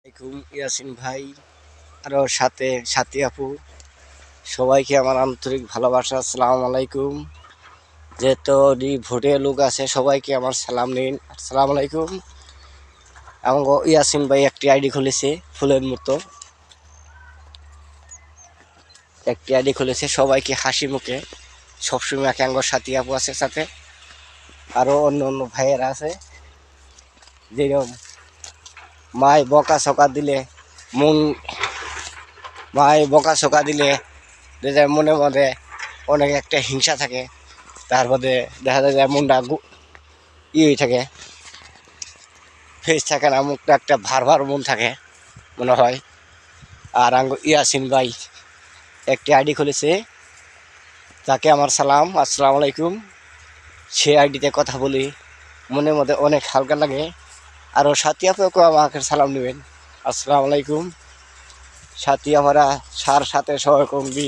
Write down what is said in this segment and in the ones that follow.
আলাইকুম ইয়াসিন ভাই আরও সাথে সাথী আপু সবাইকে আমার আন্তরিক ভালোবাসা। আসসালামু আলাইকুম। যেহেতু ভোটে লোক আছে সবাইকে আমার সালাম নিন। আসসালামু আলাইকুম। এবং ইয়াসিন ভাই একটি আইডি খুলেছে ফুলের মতো, একটি আইডি খুলেছে সবাইকে হাসি মুখে সবসময় একাঙ্গ সাথী আপু আছে সাথে, আরও অন্য অন্য ভাইয়েরা আছে। যেরকম মায় বকা সকা দিলে মন মায় বকা সকা দিলে মনে মধ্যে অনেক একটা হিংসা থাকে, তার মধ্যে দেখা যায় যে মনটা হয়ে থাকে, ফেস থাকে না, মুখটা একটা ভার ভার মন থাকে মনে হয়। আর ইয়াসিন ভাই একটি আইডি খুলেছে, তাকে আমার সালাম, আসসালামু আলাইকুম। সে আইডিতে কথা বলি মনের মধ্যে অনেক হালকা লাগে। আরও সাথী আপুকেও আমাকে সালাম নেবেন, আসসালামু আলাইকুম। সাথী আমরা সার সাথে সহকর্মী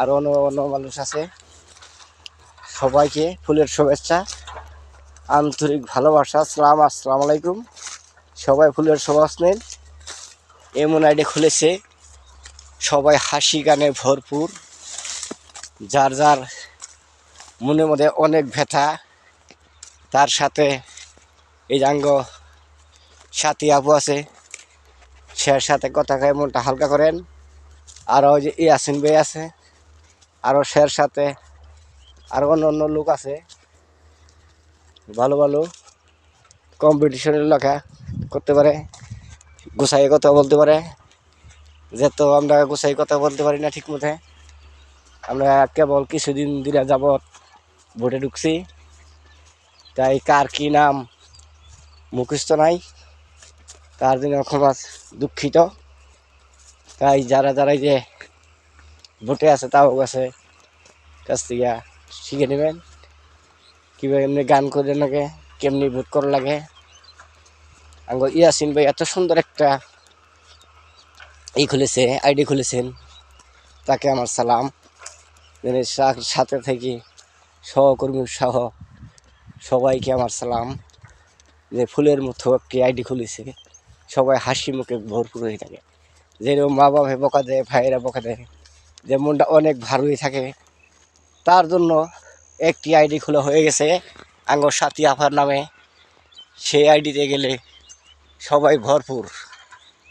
আর অন্য অন্য মানুষ আছে, সবাইকে ফুলের শুভেচ্ছা, আন্তরিক ভালোবাসা, আসসালামু আলাইকুম। সবাই ফুলের সুবাস নেন। এমন আইডি খুলেছে সবাই হাসি গানে ভরপুর, যার যার মনের মধ্যে অনেক ব্যথা, তার সাথে এই জাঙ্গ সাথী আপু আছে, সে সাথে কথা কয়ে মনটা হালকা করেন। আরও ওই যে ইয়াসিন ভাই আছে, আরও শের সাথে আরও অন্য অন্য লোক আছে, ভালো ভালো কম্পিটিশনের লেখা করতে পারে, গুছাই কথা বলতে পারে। যেহেতু আমরা গুছাই কথা বলতে পারি না ঠিক মতে, আমরা কেবল কিছুদিন দিনে যাবৎ ভোটে ঢুকছি, তাই কার কি নাম মুখস্থ নাই, তার জন্য ক্ষমা দুঃখিত। তাই যারা যারা যে ভোটে আছে তাও কাছ থেকে শিখে নেবেন কীভাবে এমনি গান করে লাগে, কেমনি ভোট করা লাগে। ইয়াসিন ভাই এত সুন্দর একটা খুলেছে, আইডি খুলেছেন, তাকে আমার সালাম। সাথে থেকে সহকর্মী সহ সবাইকে আমার সালাম। যে ফুলের মতো একটি আইডি খুলেছে, সবাই হাসি মুখে ভরপুর হয়ে থাকে। যেরকম মা বাবা বকা দেয়, ভাইয়েরা বকা দেয়, যে মনটা অনেক ভালোই থাকে, তার জন্য একটি আইডি খোলা হয়ে গেছে সাথী আফার নামে। সেই আইডিতে গেলে সবাই ভরপুর,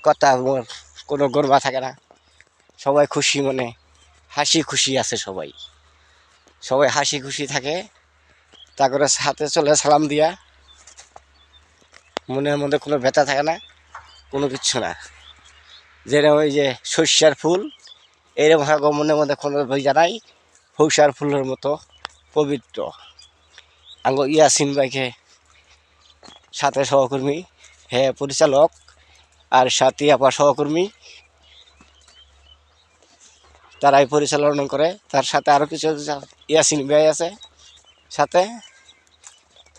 কথা কোনো গর্বা থাকে না, সবাই খুশি মনে হাসি খুশি আছে, সবাই সবাই হাসি খুশি থাকে। তারপরে হাতে চলে সালাম দিয়া, মনের মধ্যে কোনো ব্যথা থাকে না, কোনো কিচ্ছু না। যেরকম ওই যে সর্ষার ফুল, এরকম ভাবে মনের মধ্যে কোনো ভেজা নাই, সর্ষার ফুলের মতো পবিত্র। ইয়াসিন ভাইকে সাথে সহকর্মী, হ্যাঁ পরিচালক, আর সাথী আপা সহকর্মী, তারাই পরিচালনা করে। তার সাথে আরও কিছু ইয়াসিন ভাই আছে সাথে,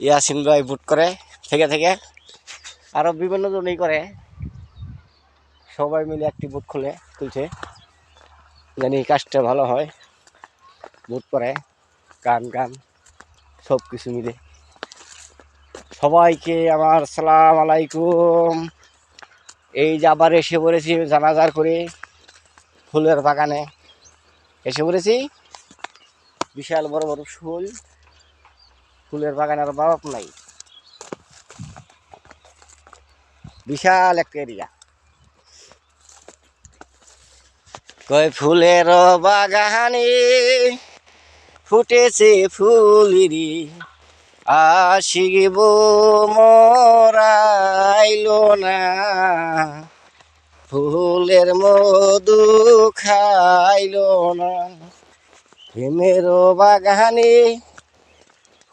ইয়াসিন ভাই ভোট করে থেকে থেকে, আরও বিভিন্ন জনই করে, সবাই মিলে একটি ভোট খুলছে জানি কাজটা ভালো হয়। ভোট করে গান গান সব কিছু মিলে। সবাইকে আমার সালাম আলাইকুম। এই যে আবার এসে পড়েছি জানাজার করে ফুলের বাগানে এসে পড়েছি, বিশাল বড় বড় ফুল, ফুলের বাগানের অভাব নাই, বিশাল একটা এরিয়া। কয় ফুলের বাগানে ফুটেছে ফুলিরি, আসিব মরাইলো না, ফুলের মধু খাইলো না। প্রেমের বাগানে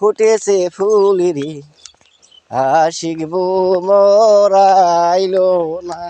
ফুটেছে ফুলিরি, আসিব মরাইলো না।